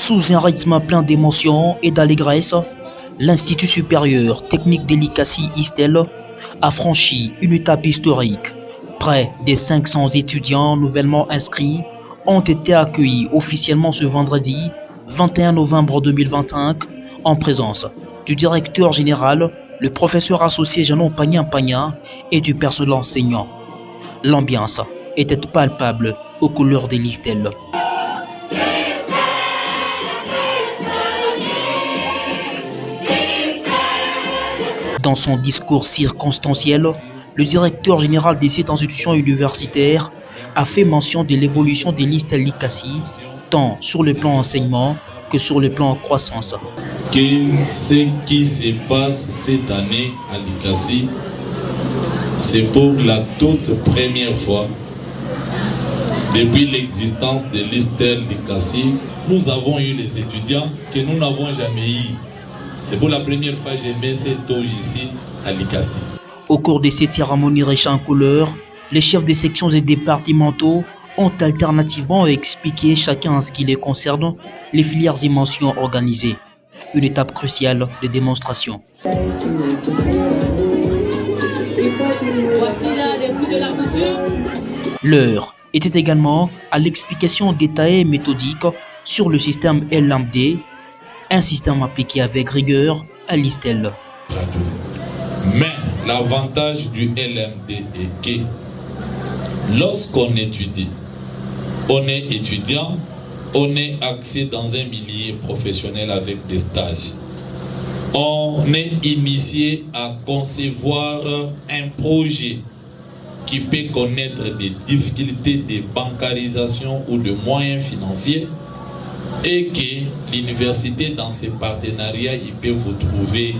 Sous un rythme plein d'émotions et d'allégresse, l'Institut supérieur technique d'Elikassi Istel a franchi une étape historique. Près des 500 étudiants nouvellement inscrits ont été accueillis officiellement ce vendredi 21 novembre 2025 en présence du directeur général, le professeur associé Janon Pagnan et du personnel enseignant. L'ambiance était palpable aux couleurs de l'Istel. Dans son discours circonstanciel, le directeur général de cette institution universitaire a fait mention de l'évolution de l'Istel Likassi, tant sur le plan enseignement que sur le plan croissance. Que ce qui se passe cette année à Likassi, c'est pour la toute première fois, depuis l'existence de l'Istel Likassi, nous avons eu les étudiants que nous n'avons jamais eu. C'est pour la première fois que j'ai mis cette auge ici à Likassi. Au cours de cette cérémonie riche en couleurs, les chefs des sections et départementaux ont alternativement expliqué chacun en ce qui les concerne les filières et mentions organisées. Une étape cruciale de démonstration. Voici là les fruits de la mesure. L'heure était également à l'explication détaillée et méthodique sur le système LMD, un système appliqué avec rigueur à l'Istel. Mais l'avantage du LMD est que lorsqu'on étudie, on est étudiant, on est axé dans un milieu professionnel avec des stages. On est initié à concevoir un projet qui peut connaître des difficultés de bancarisation ou de moyens financiers et que l'université, dans ses partenariats, il peut vous trouver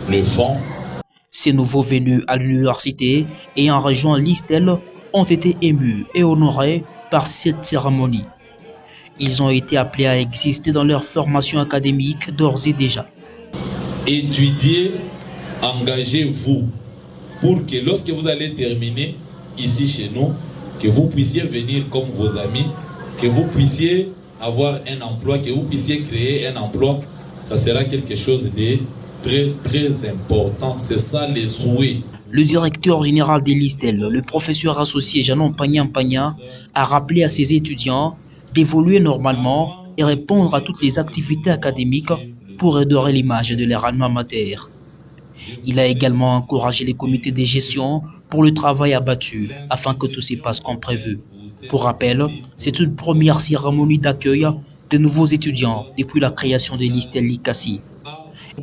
le fonds. Ces nouveaux venus à l'université et en rejoint l'Istel ont été émus et honorés par cette cérémonie. Ils ont été appelés à exister dans leur formation académique d'ores et déjà. Étudiez, engagez-vous pour que lorsque vous allez terminer ici chez nous, que vous puissiez venir comme vos amis, que vous puissiez avoir un emploi, que vous puissiez créer un emploi. Ça sera quelque chose de très très important. C'est ça les souhaits. Le directeur général de l'Istel, le professeur associé Janon Pagnan, a rappelé à ses étudiants d'évoluer normalement et répondre à toutes les activités académiques pour redorer l'image de leur alma mater. Il a également encouragé les comités de gestion pour le travail abattu afin que tout se passe comme prévu. Pour rappel, c'est une première cérémonie d'accueil de nouveaux étudiants depuis la création de l'Istel Likassi.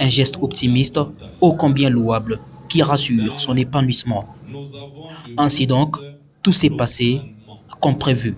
Un geste optimiste ô combien louable qui rassure son épanouissement. Ainsi donc, tout s'est passé comme prévu.